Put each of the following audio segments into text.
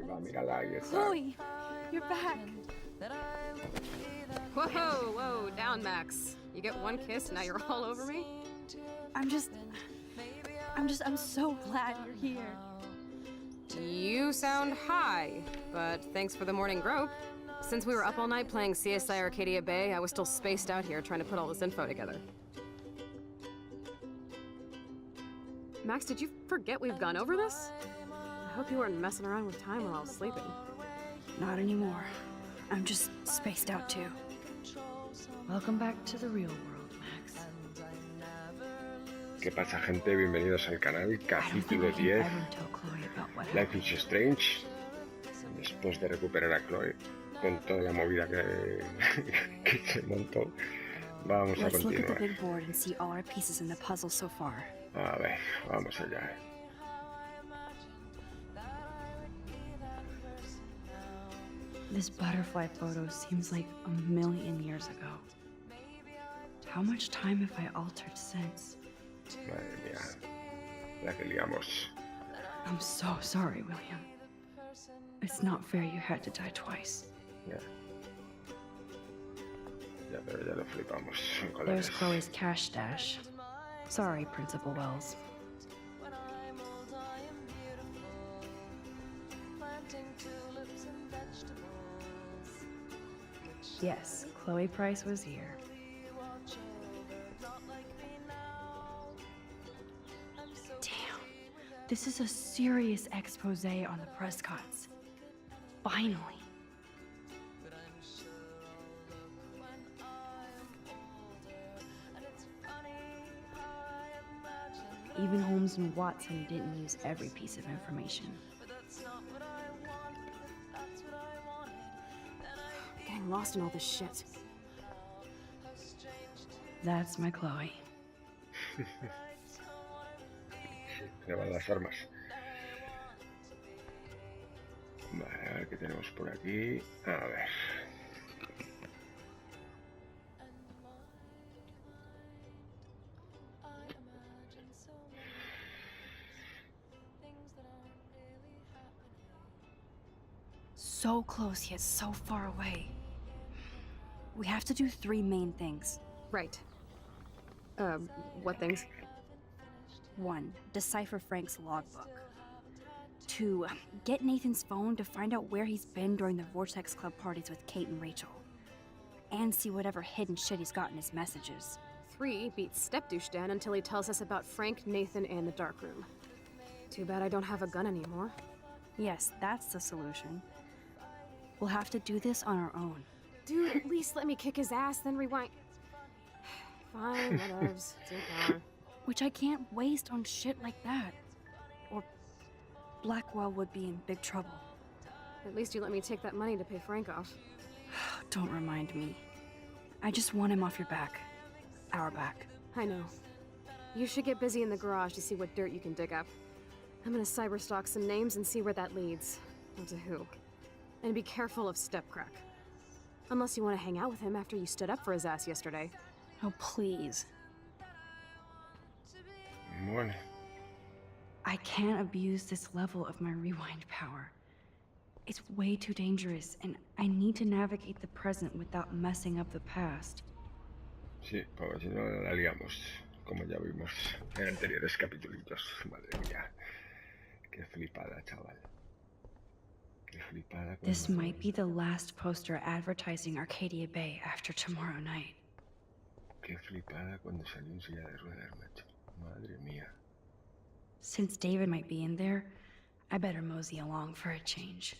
va, mírala, ahí está. Chloe, you're back. Whoa, whoa, down, Max. You get one kiss, now you're all over me? I'm so glad you're here. You sound high, but thanks for the morning grope. Since we were up all night playing CSI Arcadia Bay, I was still spaced out here trying to put all this info together. Max, did you forget we've gone over this? I hope you weren't messing around with time while I was sleeping. Not anymore. I'm just spaced out too. Welcome back to the real world, Max. ¿Qué pasa, gente? Bienvenidos al canal, capítulo 10, Life is Strange. Después de recuperar a Chloe con toda la movida que se montó, vamos a Let's look at the continuar. big board and see all our pieces in the puzzle so far. A ver, vamos allá. This butterfly photo seems like a million years ago. How much time have I altered since? Madre mía, la que liamos. I'm so sorry, William. It's not fair you had to die twice. Ya, pero ya lo flipamos, There's colegas. Chloe's cash stash. Sorry, Principal Wells. Yes, Chloe Price was here. Damn, this is a serious expose on the Prescotts. Finally. Even Holmes and Watson didn't use every piece of information. I'm getting lost in all this shit. That's my Chloe. Se van las armas. Vale, a ver qué tenemos por aquí. A ver. So close yet so far away. We have to do 3 main things. Right. What things? 1. Decipher Frank's logbook. 2. Get Nathan's phone to find out where he's been during the Vortex Club parties with Kate and Rachel. And see whatever hidden shit he's got in his messages. 3. Beat Stepdouche down until he tells us about Frank, Nathan, and the dark room. Too bad I don't have a gun anymore. Yes, that's the solution. We'll have to do this on our own. Dude, at least let me kick his ass, then rewind. Fine, whatevs. It's your power. Which I can't waste on shit like that. Or Blackwell would be in big trouble. At least you let me take that money to pay Frank off. Don't remind me. I just want him off your back. Our back. I know. You should get busy in the garage to see what dirt you can dig up. I'm gonna cyberstalk some names and see where that leads. Or to who. And be careful of Stepcrack. Unless you want to hang out with him after you stood up for his ass yesterday. Oh, please. Bueno, I can't abuse this level of my rewind power. It's way too dangerous, and I need to navigate the present without messing up the past. sí, porque si no la liamos, como ya vimos en anteriores capítulos. Madre mía, qué flipada, chaval. Qué flipada. This might be the last poster advertising Arcadia Bay after tomorrow night. Qué flipada cuando salió en silla de ruedas, macho. Madre mía. Since David might be in there, I better mosey along for a change.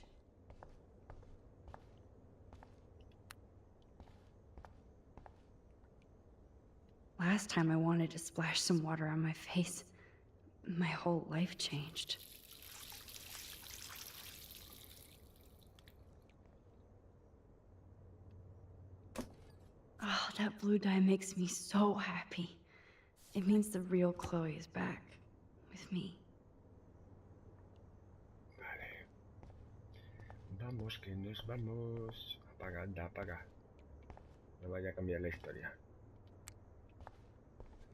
Last time I wanted to splash some water on my face, my whole life changed. Oh, that blue dye makes me so happy. It means the real Chloe is back with me. Vale. Vamos, que nos vamos. Apaga, anda, apaga. No vaya a cambiar la historia.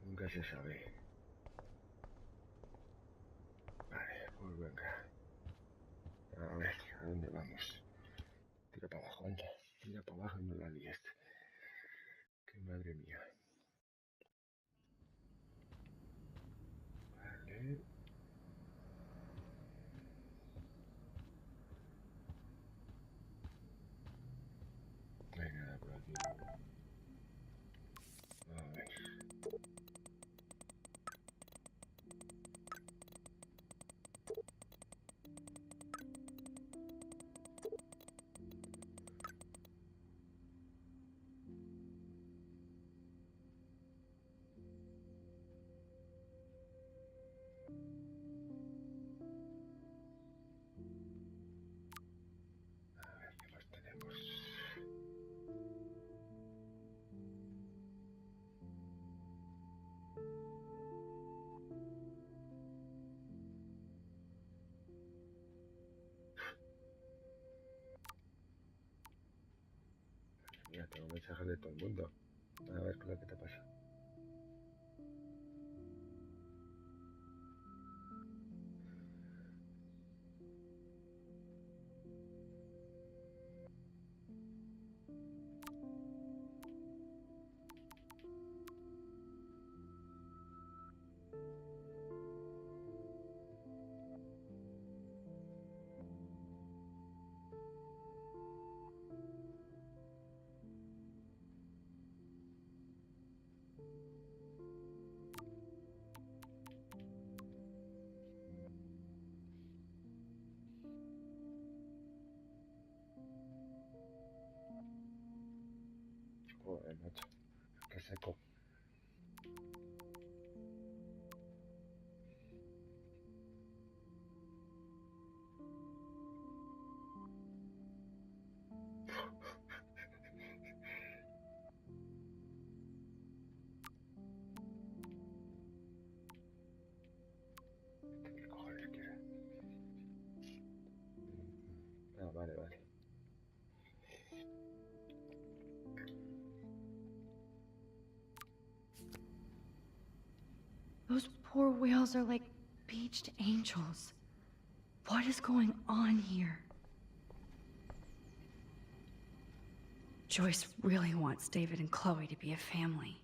Nunca se sabe. Vale, pues venga. A ver, ¿A dónde vamos? Tira para abajo, anda. Tira para abajo y no la líes. Que madre mía. Vale. No hay nada por aquí. A ver. A ver qué más tenemos. Mira, tengo mensajes de todo el mundo. A ver qué es lo que te pasa. Joder, macho. Qué seco. ¿Qué cojones quiere? Ah, vale, vale. Those poor whales are like beached angels. What is going on here? Joyce really wants David and Chloe to be a family.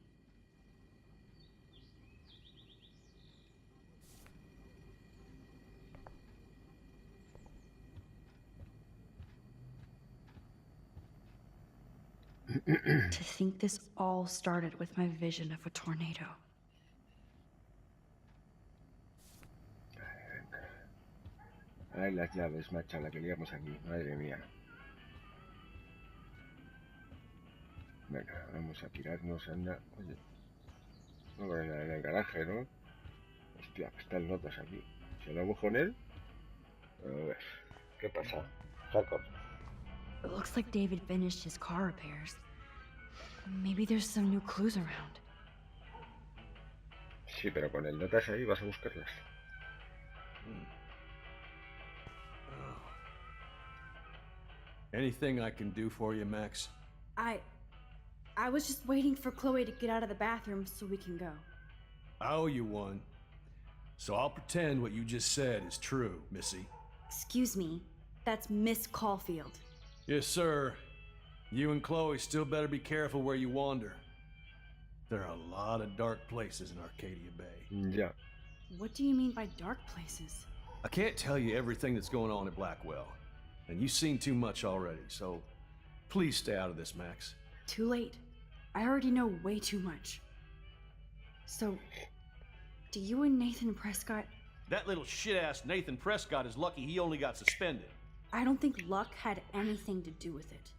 To think this all started with my vision of a tornado. Ay, las llaves, macho, la que liamos aquí. Madre mía. Venga, vamos a pirarnos, anda. Oye. No, en el garaje, ¿no? Hostia, están notas aquí. ¿Se hablamos con él? A ver, ¿qué pasa? Jacob. It looks like David finished his car repairs. Maybe there's some new clues around. Sí, pero con el notas ahí vas a buscarlas. Anything I can do for you, Max? I was just waiting for Chloe to get out of the bathroom so we can go. I owe you one. So I'll pretend what you just said is true, Missy. Excuse me, that's Miss Caulfield. Yes, sir. You and Chloe still better be careful where you wander. There are a lot of dark places in Arcadia Bay. Ya. What do you mean by dark places? I can't tell you everything that's going on at Blackwell, and you've seen too much already, so please stay out of this, Max. Too late. I already know way too much. So, do you and Nathan Prescott... That little shit-ass Nathan Prescott is lucky he only got suspended. I don't think luck had anything to do with it.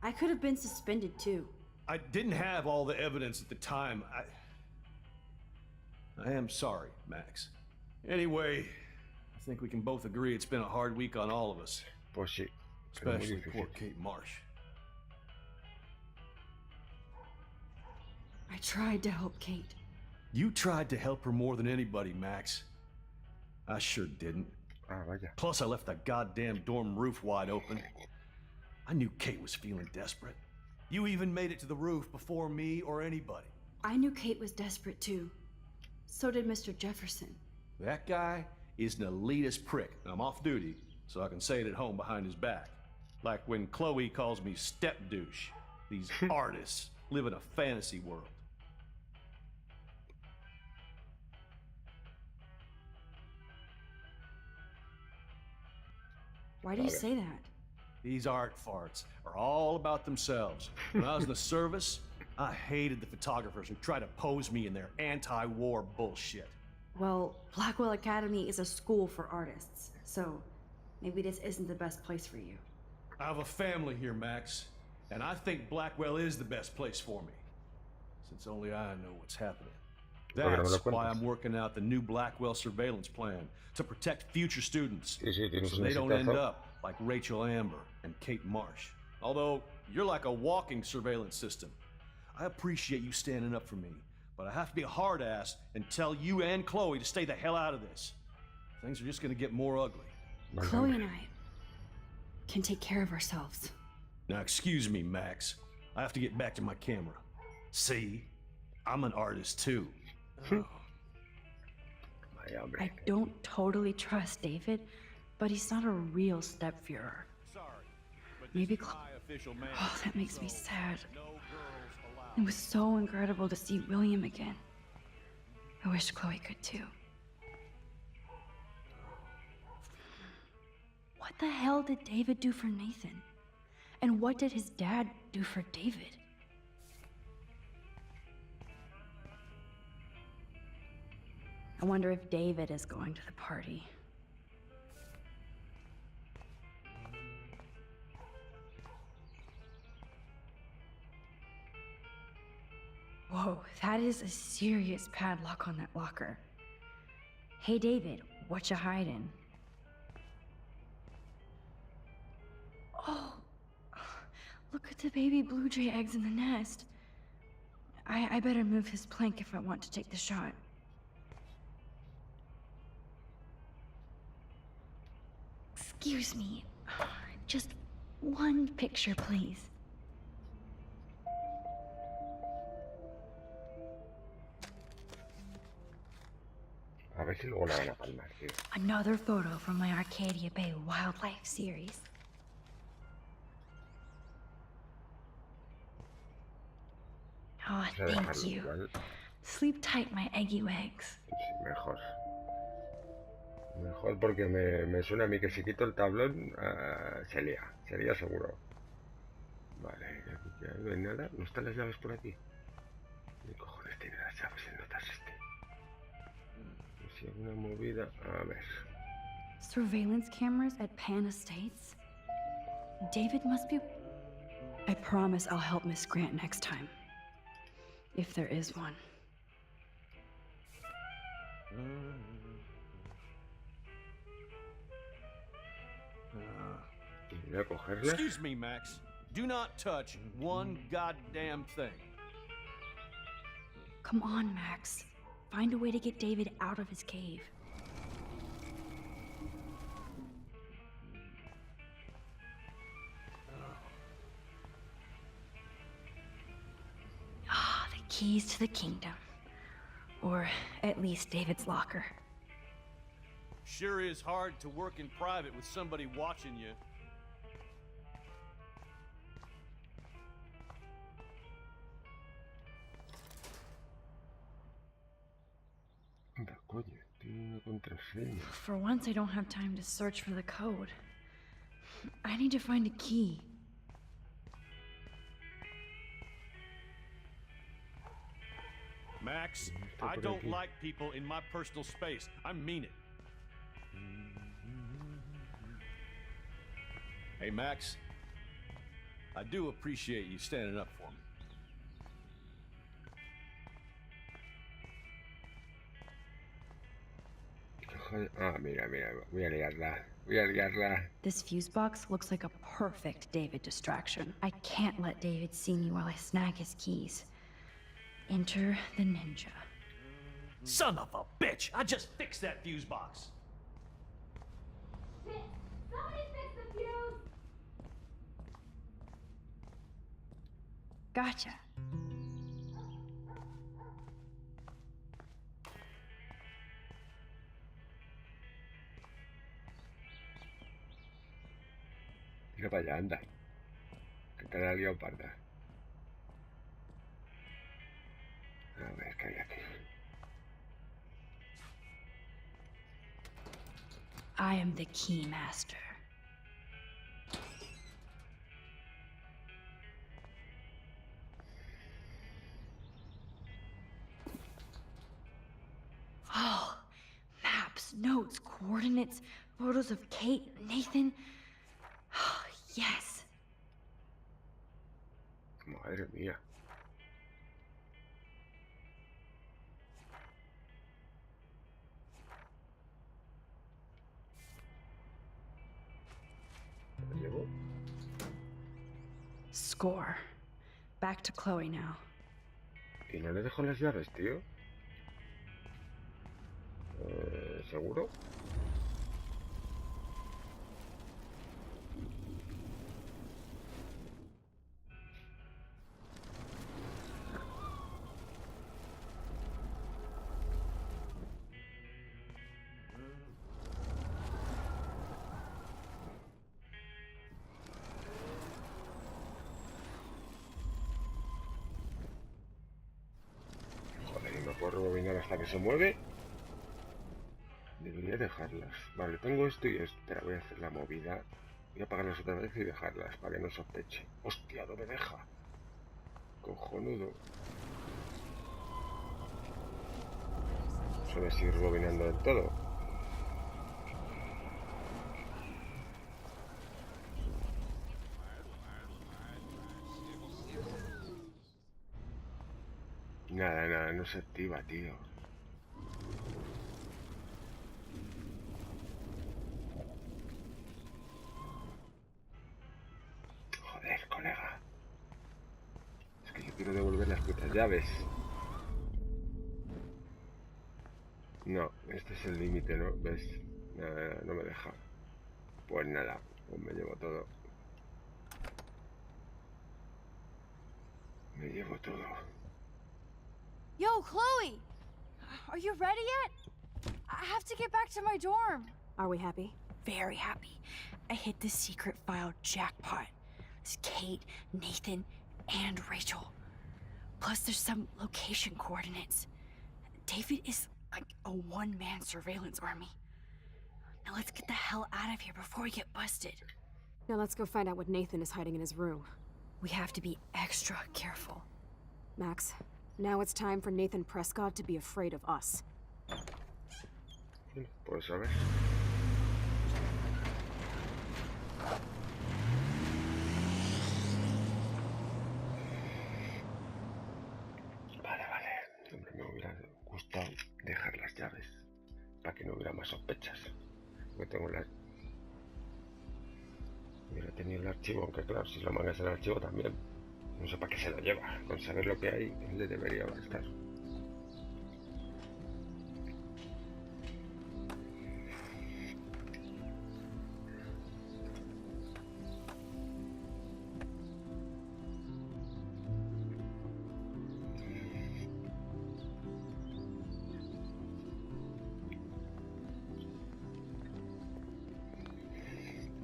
I could have been suspended too. I didn't have all the evidence at the time. I am sorry, Max. Anyway, I think we can both agree it's been a hard week on all of us. Pues sí. Pero muy Especially difícil. poor Kate Marsh. I tried to help Kate. You tried to help her more than anybody, Max. I sure didn't. Ah, vaya. Plus, I left that goddamn dorm roof wide open. I knew Kate was feeling desperate. You even made it to the roof before me or anybody. I knew Kate was desperate too. So did Mr. Jefferson. That guy is an elitist prick. I'm off duty, so I can say it at home behind his back. Like when Chloe calls me step douche. These artists live in a fantasy world. Why do you say that? These art farts are all about themselves. When I was in the service, I hated the photographers who try to pose me in their anti-war bullshit. Well, Blackwell Academy is a school for artists, so maybe this isn't the best place for you. I have a family here, Max, and I think Blackwell is the best place for me. Since only I know what's happening. That's why I'm working out the new Blackwell surveillance plan to protect future students, so they don't end up like Rachel Amber and Kate Marsh. Although, you're like a walking surveillance system. I appreciate you standing up for me, but I have to be a hard ass and tell you and Chloe to stay the hell out of this. Things are just gonna get more ugly. Chloe and I can take care of ourselves. Now excuse me, Max. I have to get back to my camera. See? I'm an artist too. I don't totally trust David, but he's not a real stepfuhrer. Sorry, but Maybe official man. Oh, that makes me sad. It was so incredible to see William again. I wish Chloe could too. What the hell did David do for Nathan? And what did his dad do for David? I wonder if David is going to the party. Whoa, that is a serious padlock on that locker. Hey David, what you hiding? Oh, look at the baby blue jay eggs in the nest. I better move his plank if I want to take the shot. Excuse me, just one picture, please. A ver si luego la van a palmar, tío. Another photo from my Arcadia Bay wildlife series. Oh, thank you. Igual. Sleep tight, my eggy eggs. Sí, mejor. Mejor porque me suena a mí que si quito el tablón se lía seguro. Vale, aquí no hay nada. ¿No están las llaves por aquí? ¿Qué cojones tiene las llaves el notas este? Si hay una movida, a ver. Surveillance cameras at Pan Estates? David must be... I promise I'll help Miss Grant next time. If there is one. Voy a cogerla. Excuse me, Max. Do not touch one goddamn thing. Come on, Max. Find a way to get David out of his cave. Ah, the keys to the kingdom. Or at least David's locker. Sure is hard to work in private with somebody watching you. Anda, coño, tiene una contraseña. For once, I don't have time to search for the code. I need to find a key. Max, I don't like people in my personal space. I mean it. Hey, Max. I do appreciate you standing up for me. Ah, mira, voy a liarla. This fuse box looks like a perfect David distraction. I can't let David see me while I snag his keys. Enter the ninja. Son of a bitch! I just fixed that fuse box. Somebody fix the fuse! Gotcha. Mira para allá, anda. Que te la liado parda. A ver, ¿qué hay aquí? I am the key master. Oh, maps, notes, coordinates, photos of Kate, Nathan. Oh, yes. Madre mía. ¿Lo llevo? Score. Back to Chloe now. ¿Y no le dejo las llaves, tío? ¿Seguro? Joder, y no puedo rebobinar hasta que se mueve. Debería dejarlas. Vale, tengo esto y esto. Espera, voy a hacer la movida. Voy a apagarlas otra vez y dejarlas para que no sospeche. ¡Hostia, no me deja! Cojonudo. Suele seguir rebobinando del todo. Nada, no se activa, tío. Joder, colega. Es que yo quiero devolver las putas llaves. No, este es el límite, ¿no? ¿Ves? Nada, no me deja. Pues nada, pues me llevo todo. Me llevo todo. Yo, Chloe! Are you ready yet? I have to get back to my dorm. Are we happy? Very happy. I hit the secret file jackpot. It's Kate, Nathan, and Rachel. Plus there's some location coordinates. David is like a one-man surveillance army. Now let's get the hell out of here before we get busted. Now let's go find out what Nathan is hiding in his room. We have to be extra careful. Max, now it's time for Nathan Prescott to be afraid of us. Pues a ver. Vale. Hombre, me hubiera gustado dejar las llaves para que no hubiera más sospechas. Porque tengo las... Hubiera tenido el archivo, aunque claro, si lo mangas el archivo también. No sé para qué se lo lleva. Con saber lo que hay, le debería bastar.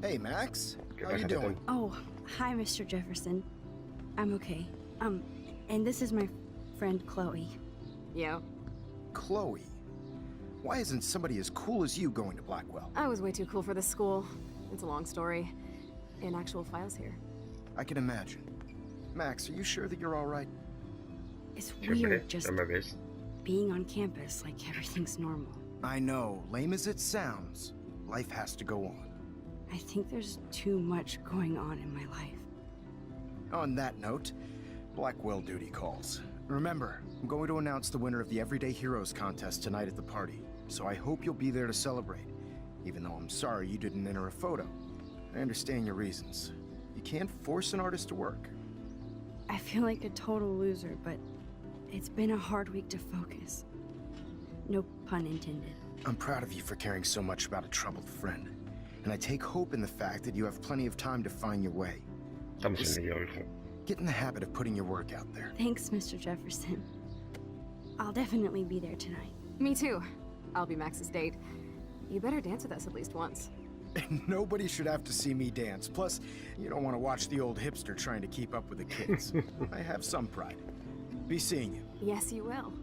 Hey, Max. How you doing? Oh, hi, Mr. Jefferson. I'm okay. And this is my friend Chloe. Yeah? Chloe. Why isn't somebody as cool as you going to Blackwell? I was way too cool for this school. It's a long story. In actual files here. I can imagine. Max, are you sure that you're all right? It's weird just being on campus like everything's normal. I know. Lame as it sounds, life has to go on. I think there's too much going on in my life. On that note, Blackwell duty calls. Remember, I'm going to announce the winner of the Everyday Heroes contest tonight at the party, so I hope you'll be there to celebrate, even though I'm sorry you didn't enter a photo. I understand your reasons. You can't force an artist to work. I feel like a total loser, but it's been a hard week to focus. No pun intended. I'm proud of you for caring so much about a troubled friend, and I take hope in the fact that you have plenty of time to find your way. Get in the habit of putting your work out there. Thanks, Mr. Jefferson. I'll definitely be there tonight. Me too. I'll be Max's date. You better dance with us at least once. Nobody should have to see me dance. Plus, you don't want to watch the old hipster trying to keep up with the kids. I have some pride. Be seeing you. Yes, you will.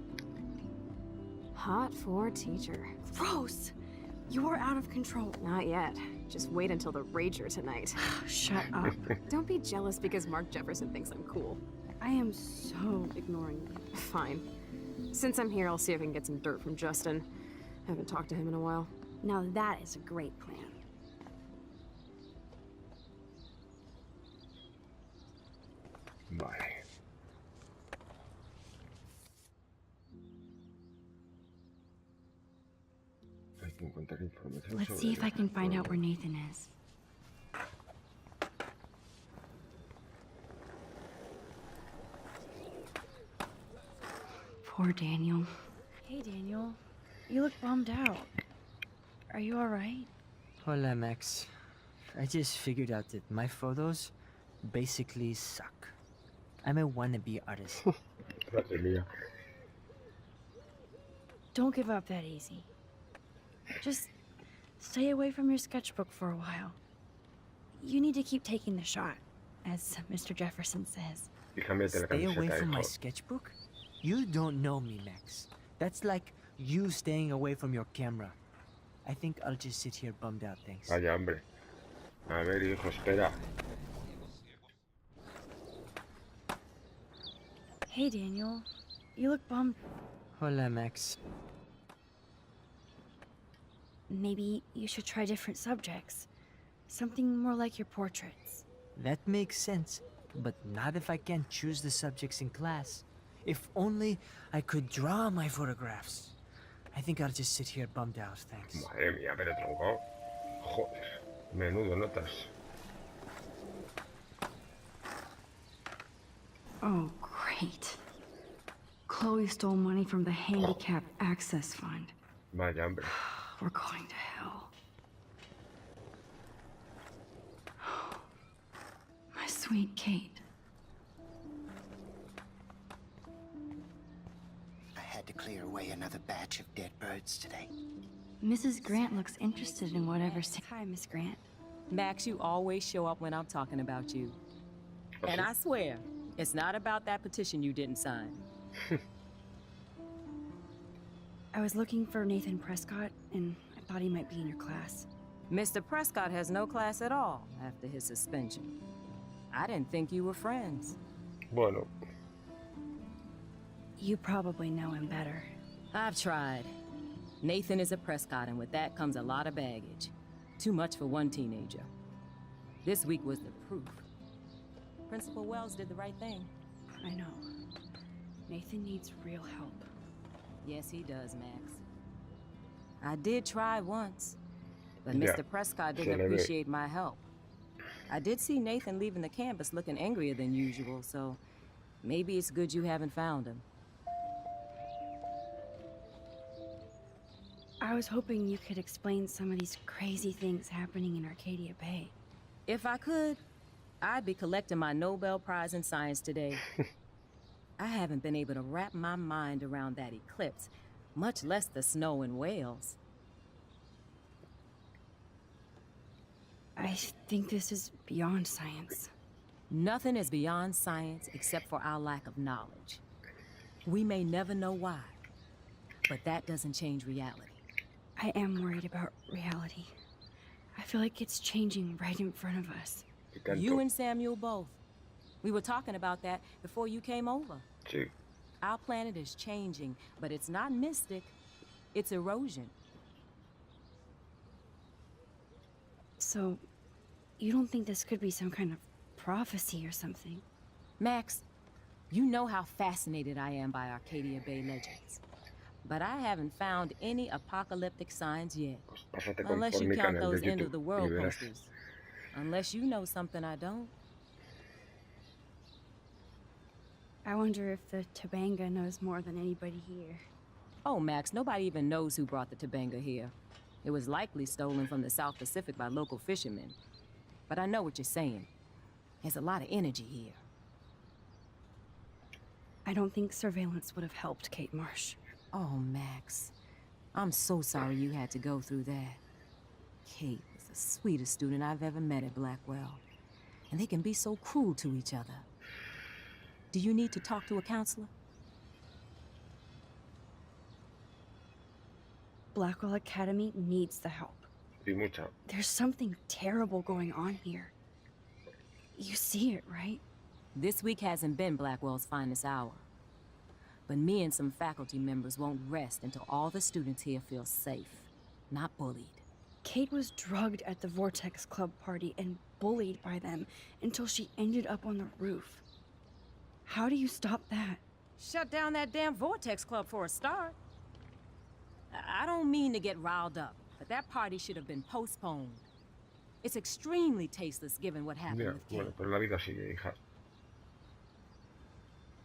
Hot for teacher. Gross! You are out of control. Not yet. Just wait until the rager tonight. Shut up. Don't be jealous because Mark Jefferson thinks I'm cool. I am so ignoring you. Fine. Since I'm here, I'll see if I can get some dirt from Justin. Haven't talked to him in a while. Now that is a great plan. Vale. Hay que encontrar información Let's sobre see if I can find el out where Nathan is. Poor Daniel. Hey, Daniel. You look bummed out. Are you alright? Hola, Max. I just figured out that my photos basically suck. I'm a wannabe artist. Madre mía. Don't give up that easy. Just stay away from your sketchbook for a while. You need to keep taking the shot, as Mr. Jefferson says. Y cámbiate la Stay away camiseta, from my hijo. sketchbook? You don't know me, Max. That's like you staying away from your camera. I think I'll just sit here bummed out, thanks. Vaya, hombre. A ver, hijo, espera. Hey, Daniel. You look bummed. Hola, Max. Maybe you should try different subjects. Something more like your portraits. That makes sense, but not if I can't choose the subjects in class. If only I could draw my photographs. I think I'll just sit here bummed out, thanks. Madre mía, pero tronco. Joder. Menudo notas. Oh, great. Chloe stole money from the Handicap Access Fund. Vaya, hombre. We're going to hell. My sweet Kate. I had to clear away another batch of dead birds today. Mrs. Grant looks interested in whatever's... Hi, Miss Grant. Max, you always show up when I'm talking about you. And I swear, it's not about that petition you didn't sign. I was looking for Nathan Prescott, and I thought he might be in your class. Mr. Prescott has no class at all after his suspension. I didn't think you were friends. Bueno. You probably know him better. I've tried. Nathan is a Prescott, and with that comes a lot of baggage. Too much for one teenager. This week was the proof. Principal Wells did the right thing. I know. Nathan needs real help. Yes, he does, Max. I did try once, but Yeah, Mr. Prescott didn't se le ve. appreciate my help. I did see Nathan leaving the campus looking angrier than usual, so maybe it's good you haven't found him. I was hoping you could explain some of these crazy things happening in Arcadia Bay. If I could, I'd be collecting my Nobel Prize in Science today. I haven't been able to wrap my mind around that eclipse, much less the snow in Wales. I think this is beyond science. Nothing is beyond science except for our lack of knowledge. We may never know why, but that doesn't change reality. I am worried about reality. I feel like it's changing right in front of us. Y tanto. You and Samuel both. We were talking about that before you came over. Sí. Our planet is changing, but it's not mystic. It's erosion. So, you don't think this could be some kind of prophecy or something? Max, you know how fascinated I am by Arcadia Bay legends. But I haven't found any apocalyptic signs yet. Pues pásate con Unless por you mi count canal those de end YouTube of the y world verás. posters. Unless you know something I don't. I wonder if the Tabanga knows more than anybody here. Oh, Max, nobody even knows who brought the Tabanga here. It was likely stolen from the South Pacific by local fishermen. But I know what you're saying. There's a lot of energy here. I don't think surveillance would have helped Kate Marsh. Oh, Max. I'm so sorry you had to go through that. Kate was a the sweetest student I've ever met at Blackwell. And they can be so cruel to each other. Do you need to talk to a counselor? Blackwell Academy needs the help. There's something terrible going on here. You see it, right? This week hasn't been Blackwell's finest hour. But me and some faculty members won't rest until all the students here feel safe, not bullied. Kate was drugged at the Vortex Club party and bullied by them until she ended up on the roof. How do you stop that? Shut down that damn Vortex Club for a start. I don't mean to get riled up, but that party should have been postponed. It's extremely tasteless given what happened with Kate. Bueno, pero la vida sigue, hija.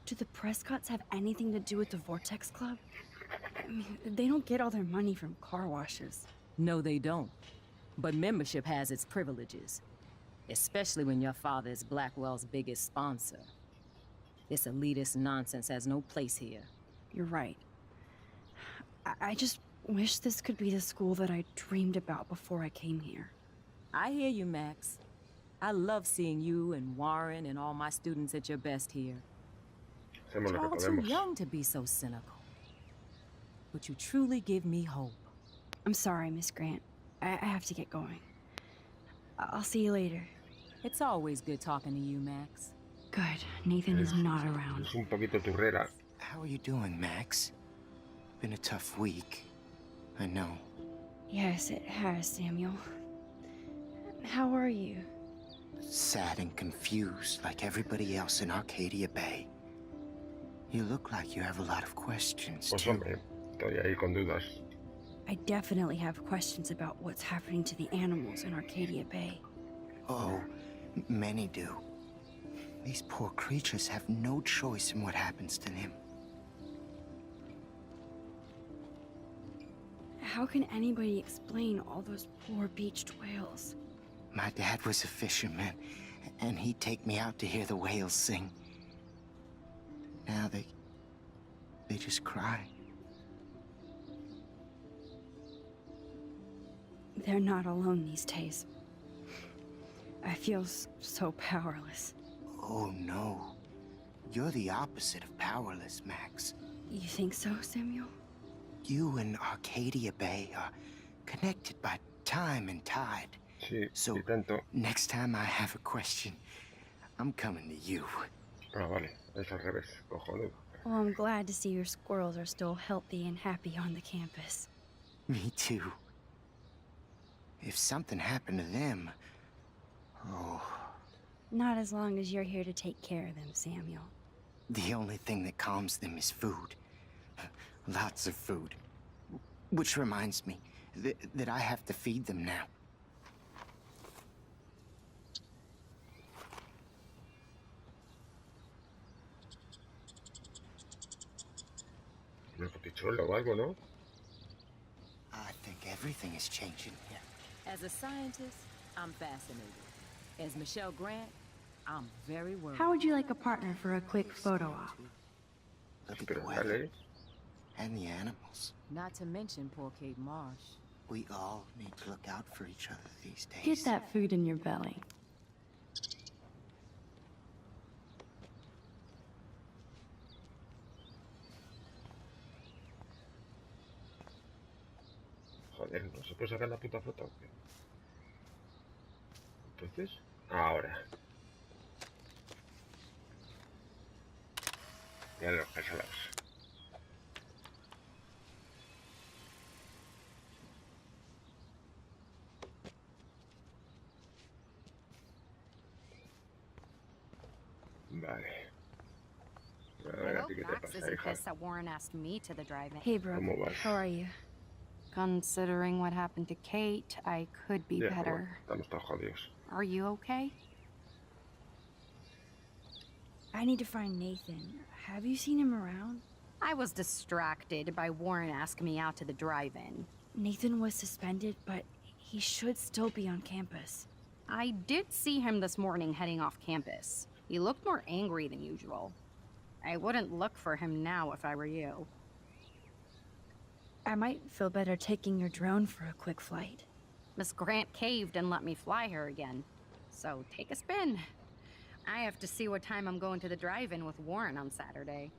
Do the Prescotts have anything to do with the Vortex Club? I mean, they don't get all their money from car washes. No, they don't. But membership has its privileges. Especially when your father is Blackwell's biggest sponsor. This elitist nonsense has no place here. You're right. I just wish this could be the school that I dreamed about before I came here. I hear you, Max. I love seeing you and Warren and all my students at your best here. You're all too young to be so cynical. But you truly give me hope. I'm sorry, Miss Grant. I have to get going. I'll see you later. It's always good talking to you, Max. Good. Nathan is not around. Es un poquito turrera. How are you doing, Max? Been a tough week. I know. Yes, it has, Samuel. How are you? Sad and confused like everybody else in Arcadia Bay. You look like you have a lot of questions, Pues too. hombre, estoy ahí con dudas. I definitely have questions about what's happening to the animals in Arcadia Bay. Oh, many do. These poor creatures have no choice in what happens to them. How can anybody explain all those poor beached whales? My dad was a fisherman, and he'd take me out to hear the whales sing. Now they just cry. They're not alone these days. I feel so powerless. Oh no. You're the opposite of powerless, Max. You think so, Samuel? You and Arcadia Bay are connected by time and tide. Sí, So y tanto. next time I have a question, I'm coming to you. Ah, vale, es al revés, cojonudo. Well, I'm glad to see your squirrels are still healthy and happy on the campus. Me too. If something happened to them, oh, Not as long as you're here to take care of them, Samuel. the only thing that calms them is food. Lots of food. Which reminds me that I have to feed them now. Una cotichola o algo, ¿no? I think everything is changing here. As a scientist, I'm fascinated. As Michelle Grant, I'm very worried. How would you like a partner for a quick photo op? Look at Pero the weather dale. and the animals. Not to mention poor Kate Marsh. We all need to look out for each other these days. Get that food in your belly. Joder, ¿no se puede sacar la puta foto o qué? Entonces, ahora. Ya los casados. Vale. A ver, ¿a ti qué te pasa, hija? that Warren asked me to the drive-in. Hey, Brooke. ¿Cómo vas? How are you? Considering what happened to Kate, I could be Ya, bueno, better. estamos todos jodidos. Are you okay? I need to find Nathan. Have you seen him around? I was distracted by Warren asking me out to the drive-in. Nathan was suspended, but he should still be on campus. I did see him this morning heading off campus. He looked more angry than usual. I wouldn't look for him now if I were you. I might feel better taking your drone for a quick flight. Miss Grant caved and let me fly her again. So take a spin. I have to see what time I'm going to the drive-in with Warren on Saturday.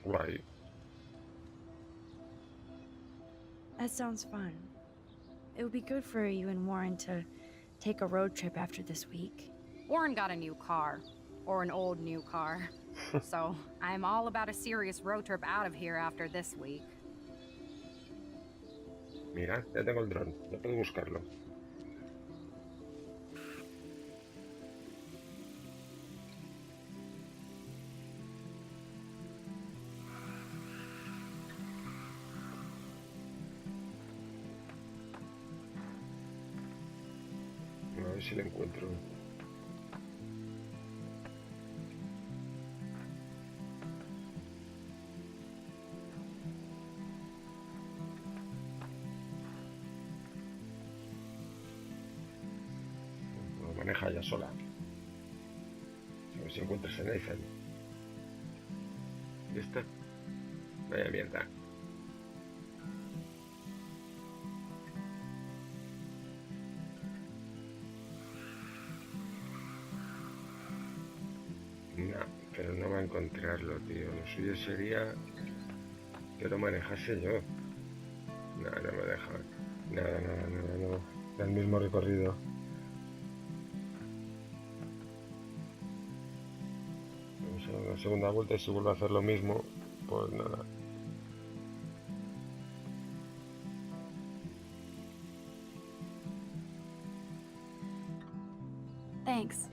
Guay. That sounds fun. It would be good for you and Warren to take a road trip after this week. Warren got a new car. Or an old new car. So I'm all about a serious road trip out of here after this week. Mira, ya tengo el dron. Ya puedo buscarlo. A ver si lo encuentro. Lo maneja ella sola. A ver si encuentras a Nathan. ¿Y esta? Vaya mierda. No, pero no va a encontrarlo, tío. Lo suyo sería que lo manejase yo. No, no me deja. Nada, no. Da el mismo recorrido. Vamos a dar una segunda vuelta y si vuelve a hacer lo mismo, pues nada. Thanks.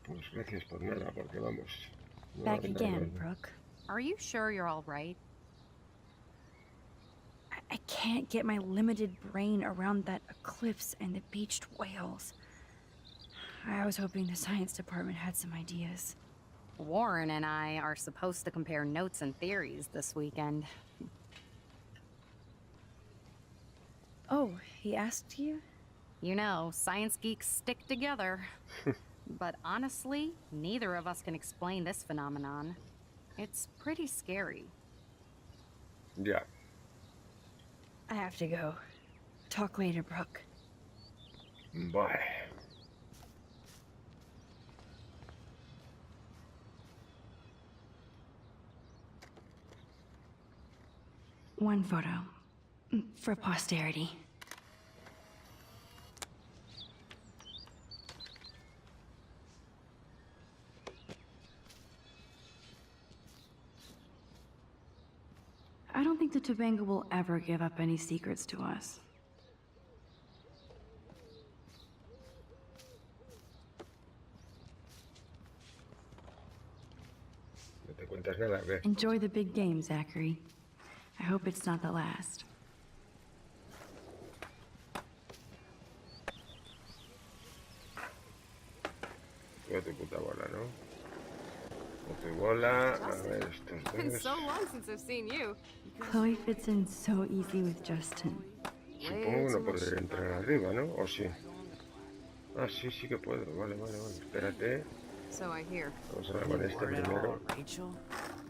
Pues gracias por nada, porque vamos. No Back haré again, nada. Brooke. Are you sure you're all right? I can't get my limited brain around that eclipse and the beached whales. I was hoping the science department had some ideas. Warren and I are supposed to compare notes and theories this weekend. Oh, he asked you? You know, science geeks stick together. But honestly, neither of us can explain this phenomenon. It's pretty scary. Ya. I have to go. Talk later, Brooke. Vale. One photo. For posterity. I don't think the Tobanga will ever give up any secrets to us. No te cuentas nada, ve. Enjoy the big game, Zachary. I hope it's not the last. Tú a tu puta bola, ¿no? A tu bola, a ver estos It's been dos. so long since I've seen you. Chloe fits in so easy with Justin. Supongo que no podré entrar arriba, ¿no? ¿O sí? Ah, sí, sí que puedo. Vale. Espérate. So I hear. Vamos a ver con este primero. Rachel?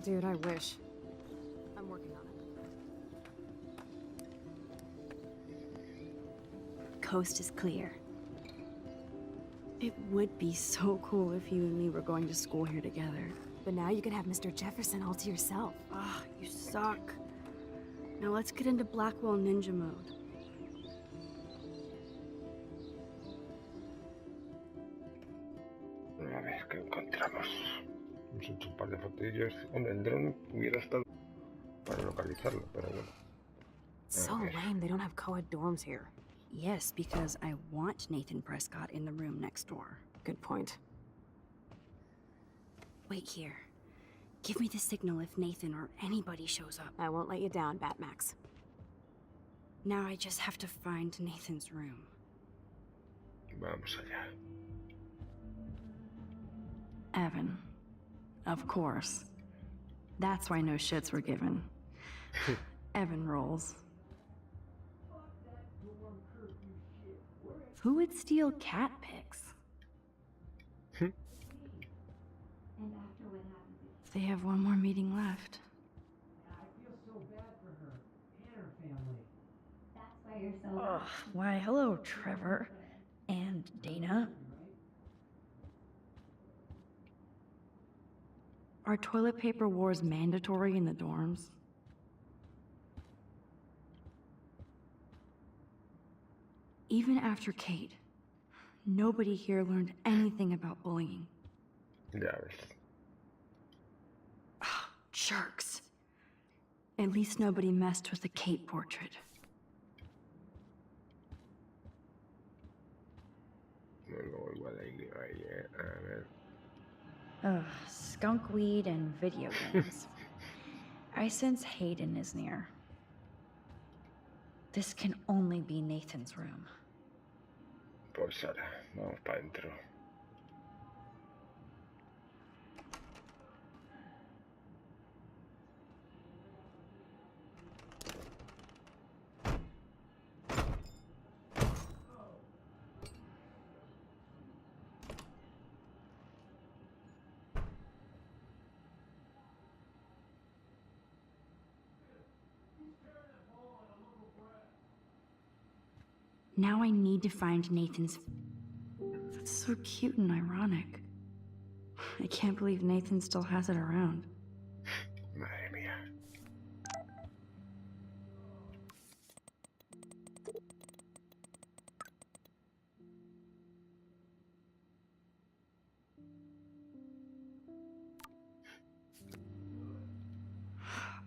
Dude, I wish. I'm working on it. Coast is clear. It would be so cool if you and me were going to school here together. But now you can have Mr. Jefferson all to yourself. Ah, you suck. Now let's get into Blackwell Ninja mode. A ver, ¿qué encontramos? Hemos hecho un par de fotillos. Hombre, el dron hubiera estado para localizarlo, pero bueno. It's so lame they don't have co-ed dorms here. Yes, because I want Nathan Prescott in the room next door. Good point. Wait here. Give me the signal if Nathan or anybody shows up. I won't let you down, Batmax. Now I just have to find Nathan's room. Vamos allá. Evan. Of course. That's why no shits were given. Evan rolls. Who would steal cat pics? They have one more meeting left. Why, hello, Trevor. And Dana. Are toilet paper wars mandatory in the dorms? Even after Kate, nobody here learned anything about bullying. Ya ves. Jerks. At least nobody messed with the Kate portrait. Luego igual hay lío ahí, A ver. Skunk weed and video games. I sense Hayden is near. This can only be Nathan's room. Pues ahora, vamos para adentro. Now I need to find Nathan's... That's so cute and ironic. I can't believe Nathan still has it around. Madre mía.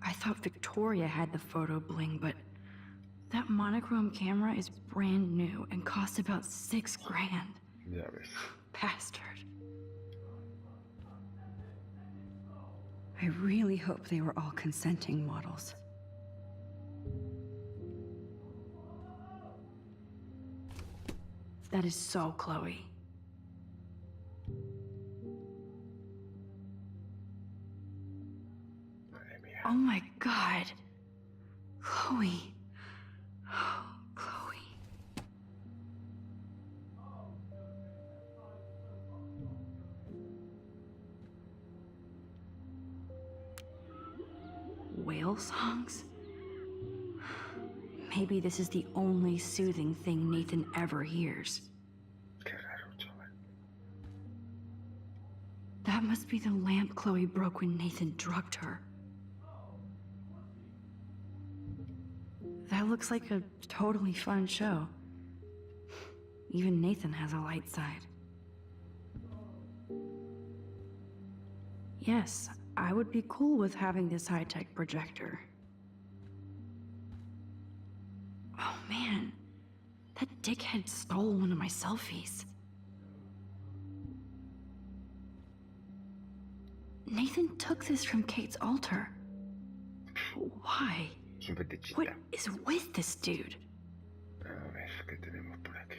I thought Victoria had the photo bling, but that monochrome camera is brand new and cost about $6 grand. Ya ves. Bastard. I really hope they were all consenting models. That is so Chloe. Madre mía. Oh my god. Chloe. Oh, Chloe. Whale songs? Maybe this is the only soothing thing Nathan ever hears. Qué raro, chaval. That must be the lamp Chloe broke when Nathan drugged her. That looks like a totally fun show. Even Nathan has a light side. Yes, I would be cool with having this high-tech projector. Oh man, that dickhead stole one of my selfies. Nathan took this from Kate's altar. Why? Es un fetichista. What is with this dude? A ver, ¿qué tenemos por aquí?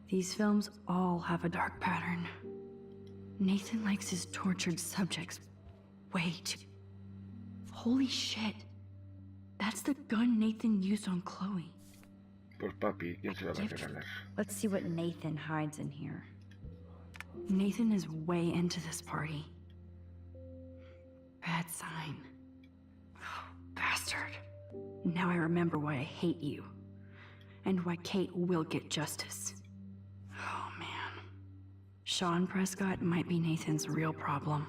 These films all have a dark pattern. Nathan likes his tortured subjects way too... Holy shit. That's the gun Nathan used on Chloe. Pues papi, ¿quién se la va a regalar? Let's see what Nathan hides in here. Nathan is way into this party. Bad sign. Oh, bastard. Now I remember why I hate you. And why Kate will get justice. Oh, man. Sean Prescott might be Nathan's real problem.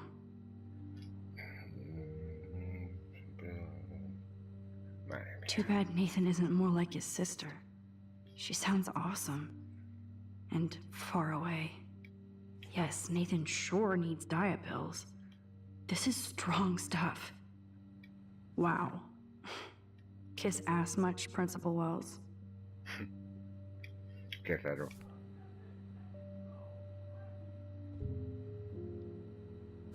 Too bad Nathan isn't more like his sister. She sounds awesome. And far away. Yes, Nathan sure needs diet pills. This is strong stuff. Wow. Kiss ass much, Principal Wells? Qué raro.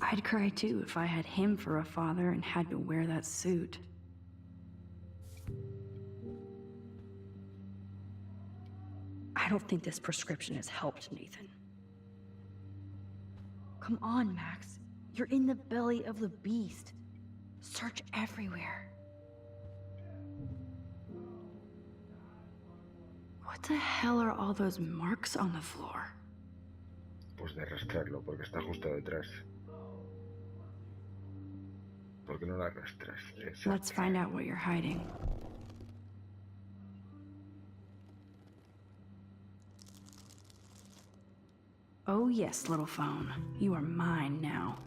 I'd cry too if I had him for a father and had to wear that suit. I don't think this prescription has helped, Nathan. Come on, Max. You're in the belly of the beast. Search everywhere. What the hell are all those marks on the floor? Pues de arrastrarlo, porque está justo detrás. ¿Por qué no la arrastras? Exacto. Let's find out what you're hiding. Oh yes, little phone. You are mine now.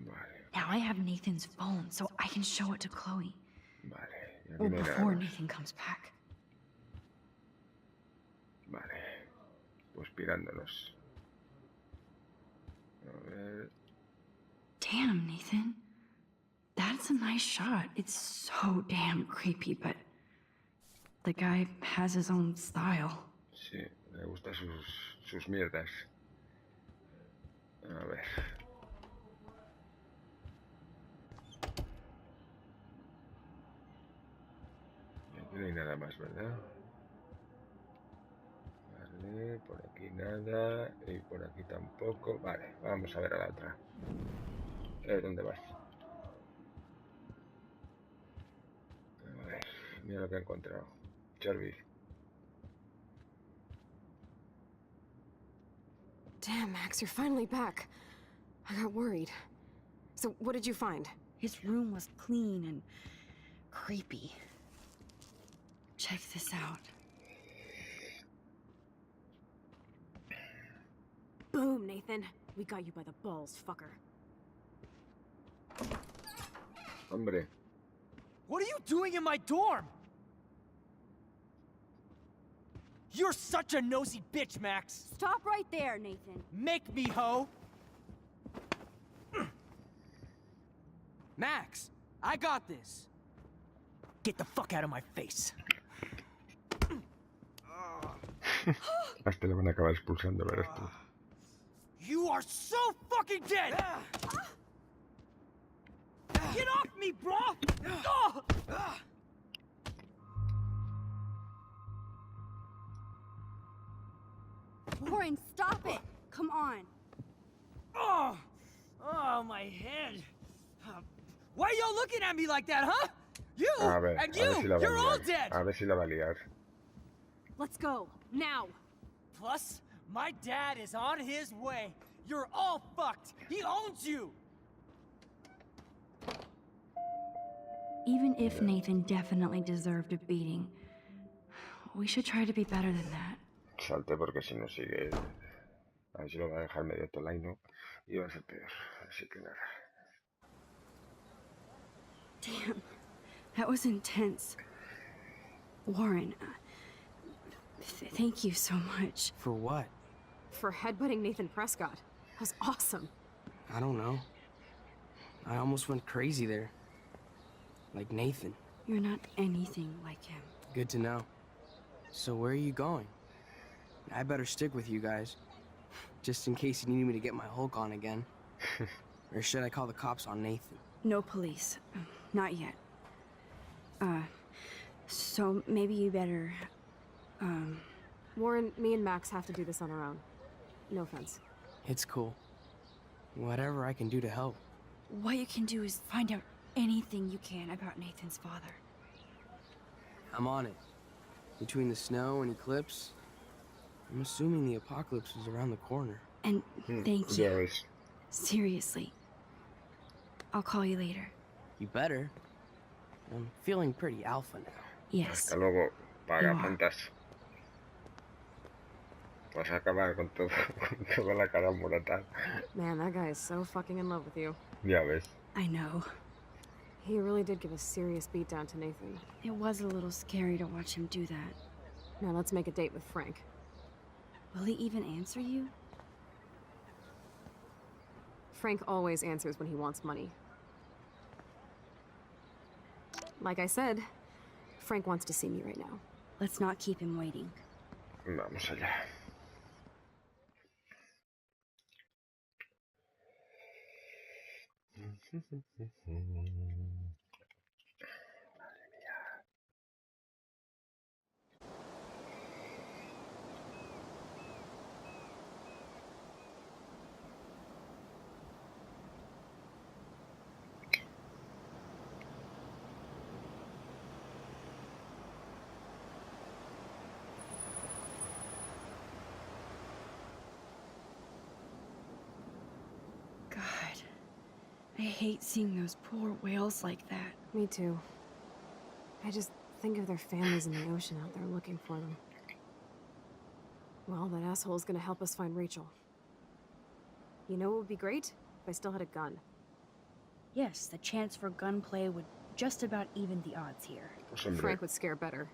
Vale, Now I have Nathan's phone, so I can show it to Chloe. vale. Y aquí Or no hay nada before más. Nathan comes back. Vale. Pues pirándonos. A ver. Damn, Nathan. That's a nice shot. It's so damn creepy, but the guy has his own style. Sí, me gustan sus mierdas. A ver. Y aquí no hay nada más, ¿verdad? Vale, por aquí nada. Y por aquí tampoco. Vale, vamos a ver a la otra. ¿Dónde vas? A ver, mira lo que he encontrado. Jarvis. Damn, Max, you're finally back. I got worried. So, what did you find? His room was clean and creepy. Check this out. Boom, Nathan. We got you by the balls, fucker. Hombre. What are you doing in my dorm? You're such a nosy bitch, Max. Stop right there, Nathan. Make me, ho. Max, I got this. Get the fuck out of my face. Hasta le van a acabar expulsando, verás tú. You are so fucking dead! Get off me, bro! Warren, stop it! Come on. Oh, my head. Why are y'all looking at me like that, huh? You A ver, and a ver you, si la va you're a all liar. dead. A ver si la va a liar. Let's go, now! Plus, my dad is on his way. You're all fucked. He owns you. Even if Nathan definitely deserved a beating, we should try to be better than that. Salte porque si no sigue... A ver si lo va a dejar medio tolaino y va a ser peor. Así que nada. Damn, that was intense. Warren, thank you so much. For what? For headbutting Nathan Prescott. That was awesome. I don't know. I almost went crazy there. Like Nathan. You're not anything like him. Good to know. So where are you going? I better stick with you guys. Just in case you need me to get my Hulk on again. Or should I call the cops on Nathan? No police. Not yet. So maybe you better, Warren, me and Max have to do this on our own. No offense. It's cool. Whatever I can do to help. What you can do is find out anything you can about Nathan's father. I'm on it. Between the snow and eclipse, I'm assuming the apocalypse is around the corner. And thank you. Jarvis. Seriously. I'll call you later. You better. I'm feeling pretty alpha now. Yes. Hasta luego, You are. pagafantas. Vas a acabar con toda la cara morada. Man, that guy is so fucking in love with you. Ya ves. I know. He really did give a serious beatdown to Nathan. It was a little scary to watch him do that. Now let's make a date with Frank. Will he even answer you? Frank always answers when he wants money. Like I said, Frank wants to see me right now. Let's not keep him waiting. Vamos allá. God, I hate seeing those poor whales like that. Me too. I just think of their families in the ocean out there looking for them. Well, that asshole's gonna help us find Rachel. You know what would be great? If I still had a gun. Yes, the chance for gunplay would just about even the odds here. Frank would scare better.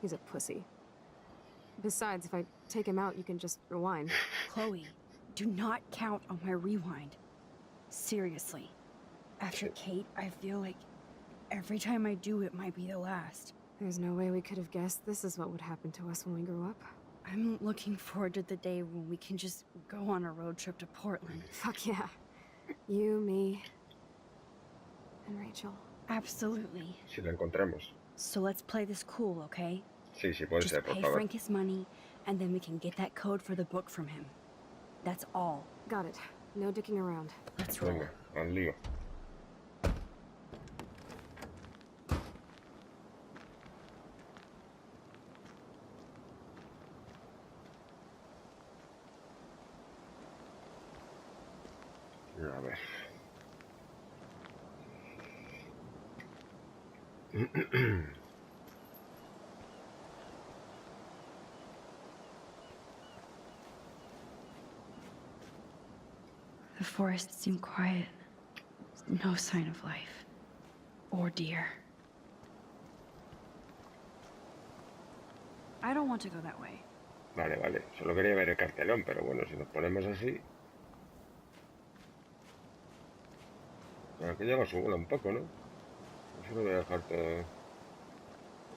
He's a pussy. Besides, if I take him out, you can just rewind. Chloe, do not count on my rewind. Seriously. After Kate, I feel like every time I do it might be the last. There's no way we could have guessed this is what would happen to us when we grew up. I'm looking forward to the day when we can just go on a road trip to Portland. Fuck yeah. You, me, and Rachel. Absolutely. Si la encontramos. So let's play this cool, okay? Sí, sí puede Just ser, por pay favor. Frank his money, and then we can get that code for the book from him. That's all. Got it. No dicking around. Let's roll. Venga, al lío. A ver. The forest seemed quiet. No sign of life. Or deer. I don't want to go that way. Vale, vale. Solo quería ver el cartelón, pero bueno, si nos ponemos así... Bueno, que lleva su bola un poco, ¿no? Eso lo voy a dejar todo...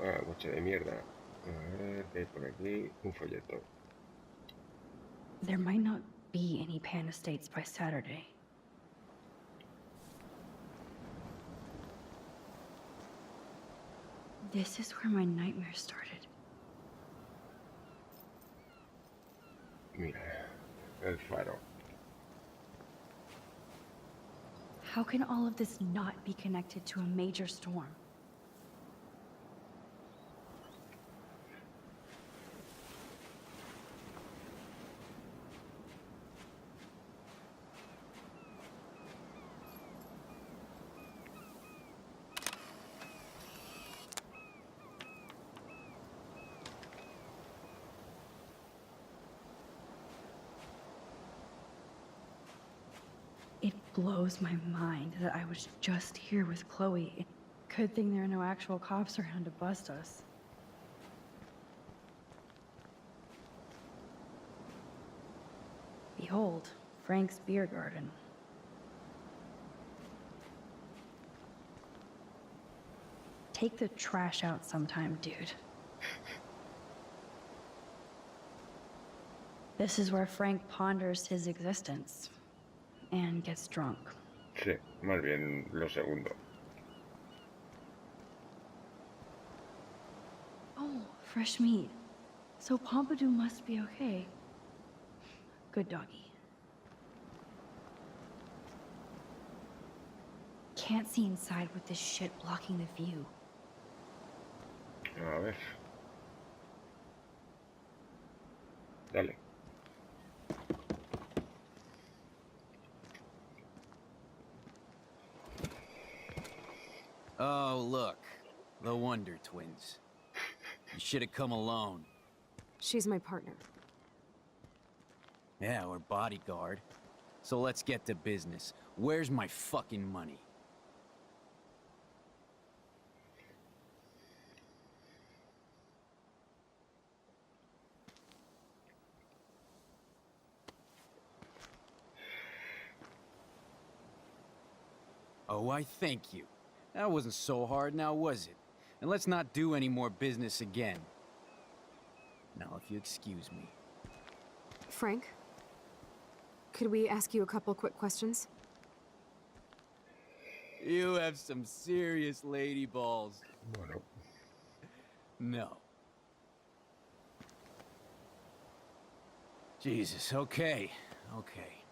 Ah, coche de mierda. A ver, ¿qué hay por aquí? Un folleto. There might not be any Pan Estates by Saturday. This is where my nightmare started. Mira, el faro. How can all of this not be connected to a major storm? It blows my mind that I was just here with Chloe. Good thing there are no actual cops around to bust us. Behold, Frank's beer garden. Take the trash out sometime, dude. This is where Frank ponders his existence. And gets drunk. Sí, más bien lo segundo. Oh, fresh meat. So Pompidou must be okay. Good doggy. Can't see inside with this shit blocking the view. A ver. Dale. Oh, look. The Wonder Twins. You should have come alone. She's my partner. Yeah, or bodyguard. So let's get to business. Where's my fucking money? Oh, I thank you. That wasn't so hard now, was it? And let's not do any more business again. Now, if you excuse me. Frank? Could we ask you a couple quick questions? You have some serious lady balls. Bueno. No. Jesus, okay. Okay.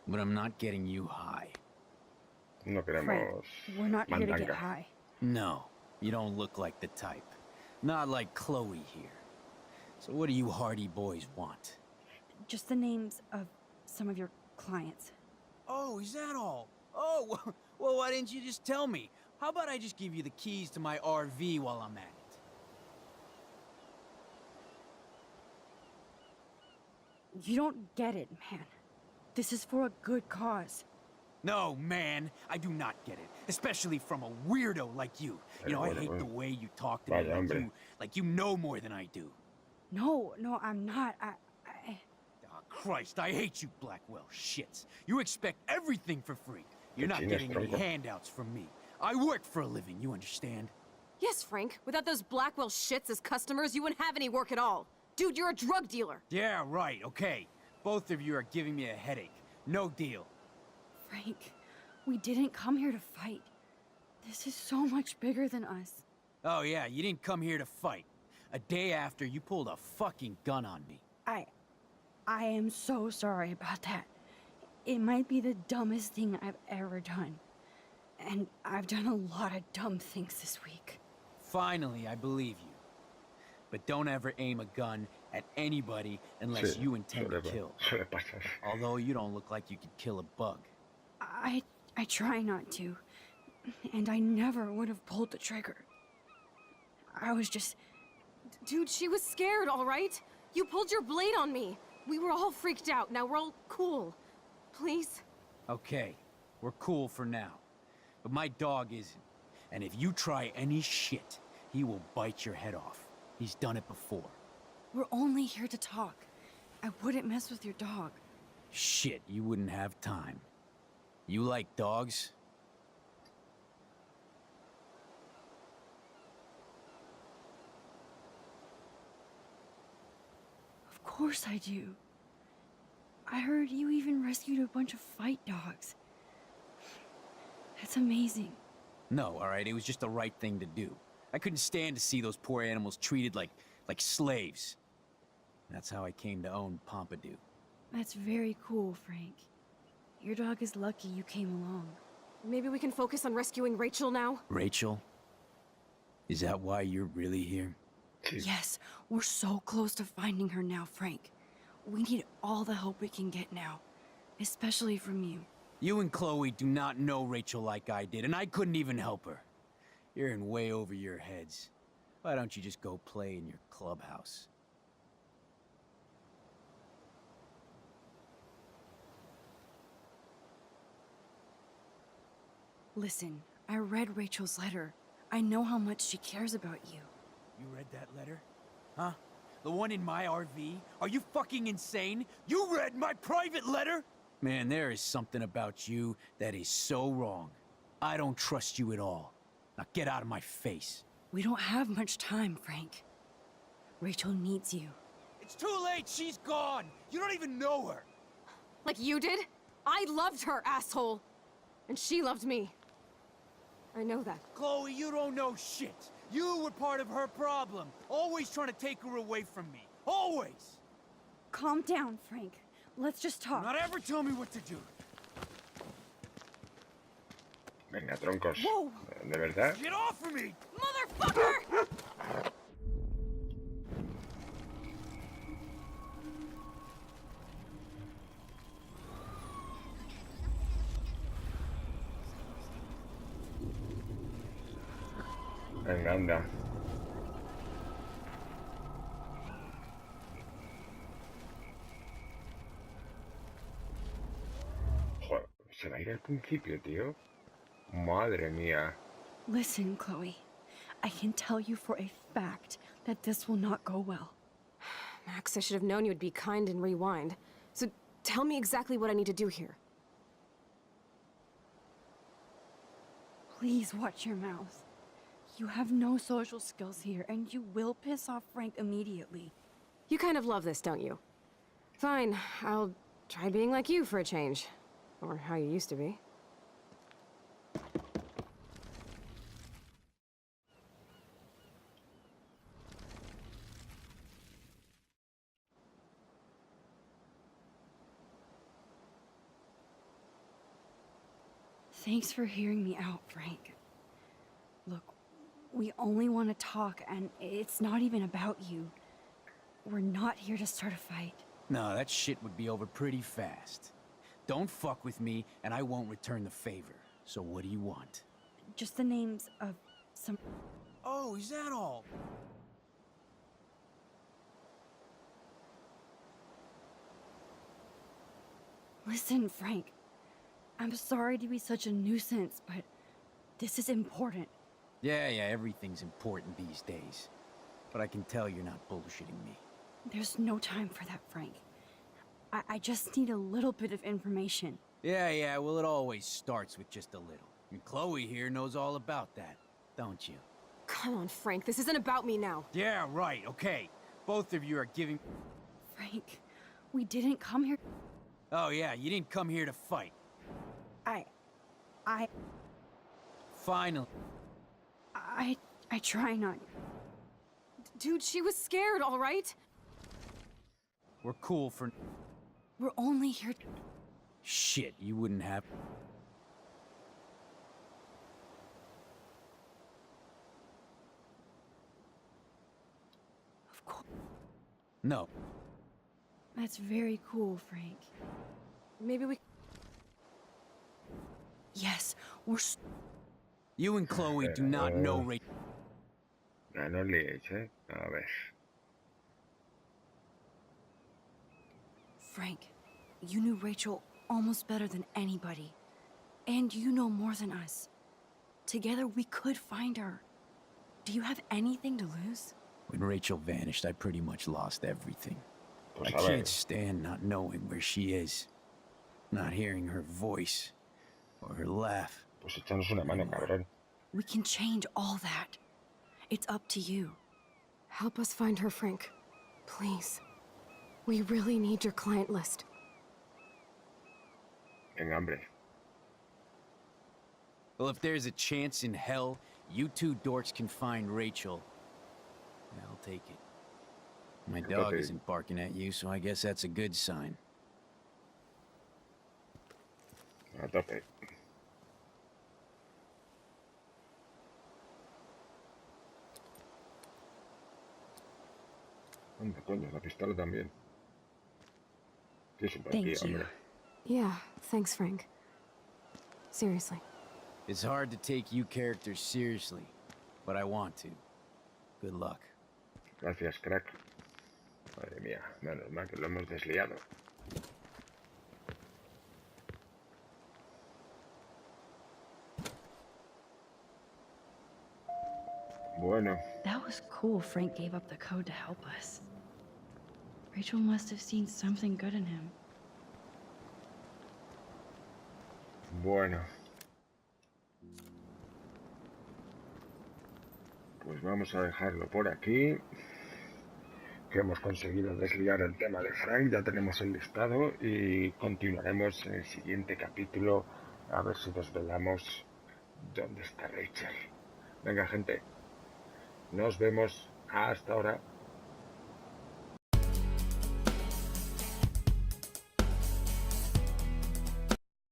But I'm not getting you high. No queremos Frank, we're not here to get mandanga. high. No, you don't look like the type. Not like Chloe here. So what do you hardy boys want? Just the names of some of your clients. Oh, is that all? Oh, well, why didn't you just tell me? How about I just give you the keys to my RV while I'm at it? You don't get it, man. This is for a good cause. No, man, I do not get it. Especially from a weirdo like you. You know, I hate the way you talk to me like you know more than I do. No, I'm not. Oh, Christ, I hate you, Blackwell shits. You expect everything for free. You're not getting any handouts from me. I work for a living, you understand? Yes, Frank. Without those Blackwell shits as customers, you wouldn't have any work at all. Dude, you're a drug dealer. Yeah, right, okay. Both of you are giving me a headache. No deal. Frank, we didn't come here to fight. This is so much bigger than us. Oh yeah, you didn't come here to fight. A day after, you pulled a fucking gun on me. I am so sorry about that. It might be the dumbest thing I've ever done. And I've done a lot of dumb things this week. Finally, I believe you. But don't ever aim a gun at anybody unless you intend to kill. Although you don't look like you could kill a bug. I try not to. And I never would have pulled the trigger. I was just... Dude, she was scared, all right? You pulled your blade on me. We were all freaked out. Now we're all cool. Please? Okay, we're cool for now. But my dog isn't. And if you try any shit, he will bite your head off. He's done it before. We're only here to talk. I wouldn't mess with your dog. Shit, you wouldn't have time. You like dogs? Of course I do. I heard you even rescued a bunch of fight dogs. That's amazing. No, alright, it was just the right thing to do. I couldn't stand to see those poor animals treated like slaves. That's how I came to own Pompidou. That's very cool, Frank. Your dog is lucky you came along. Maybe we can focus on rescuing Rachel now? Rachel? Is that why you're really here? Yes, we're so close to finding her now, Frank. We need all the help we can get now, especially from you. You and Chloe do not know Rachel like I did, and I couldn't even help her. You're in way over your heads. Why don't you just go play in your clubhouse? Listen, I read Rachel's letter. I know how much she cares about you. You read that letter? Huh? The one in my RV? Are you fucking insane? You read my private letter? Man, there is something about you that is so wrong. I don't trust you at all. Now get out of my face. We don't have much time, Frank. Rachel needs you. It's too late, she's gone! You don't even know her! Like you did? I loved her, asshole! And she loved me. I know that. Chloe, you don't know shit! You were part of her problem, always trying to take her away from me. Always! Calm down, Frank. Let's just talk. Not ever tell me what to do. Venga, troncos. Whoa. ¿De verdad? Get off of me! Motherfucker! Venga, anda. Joder, se va a ir al principio, tío. Madre mía. Listen, Chloe. I can tell you for a fact that this will not go well. Max, I should have known you would be kind and rewind. So tell me exactly what I need to do here. Please watch your mouth. You have no social skills here, and you will piss off Frank immediately. You kind of love this, don't you? Fine, I'll try being like you for a change. Or how you used to be. Thanks for hearing me out, Frank. Look, we only want to talk, and it's not even about you. We're not here to start a fight. No, that shit would be over pretty fast. Don't fuck with me, and I won't return the favor. So what do you want? Just the names of some... Oh, is that all? Listen, Frank. I'm sorry to be such a nuisance, but this is important. Yeah, everything's important these days. But I can tell you're not bullshitting me. There's no time for that, Frank. I just need a little bit of information. Yeah, well, it always starts with just a little. And Chloe here knows all about that, don't you? Come on, Frank, this isn't about me now. Yeah, right, okay. Both of you are giving... Frank, we didn't come here... Oh yeah, you didn't come here to fight. I... Finally. I try not... Dude, she was scared, all right? We're cool for... We're only here... Shit, you wouldn't have... Of course. No. That's very cool, Frank. Maybe we... Yes, we're... You and Chloe do not know Rachel. No líes, ¿eh? A ver. Frank, you knew Rachel almost better than anybody. And you know more than us. Together we could find her. Do you have anything to lose? When Rachel vanished, I pretty much lost everything. Pues I can't stand not knowing where she is. Not hearing her voice. Or her laugh. Pues échanos una mano, cabrón. We can change all that. It's up to you. Help us find her, Frank. Please. We really need your client list. Venga, hombre. Well, if there's a chance in hell, you two dorks can find Rachel. I'll take it. My dog isn't barking at you, so I guess that's a good sign. A tope. Anda, coño, la pistola también. Qué simpatía, hombre. Yeah, thanks, Frank. Seriously. It's hard to take you characters seriously, but I want to. Good luck. Gracias, crack. Madre mía, menos mal que lo hemos desliado. Bueno. That was cool Frank gave up the code to help us. Rachel must have seen something good in him. Bueno. Pues vamos a dejarlo por aquí. Que hemos conseguido desliar el tema de Frank, ya tenemos el listado y continuaremos en el siguiente capítulo a ver si desvelamos dónde está Rachel. Venga, gente, nos vemos hasta ahora.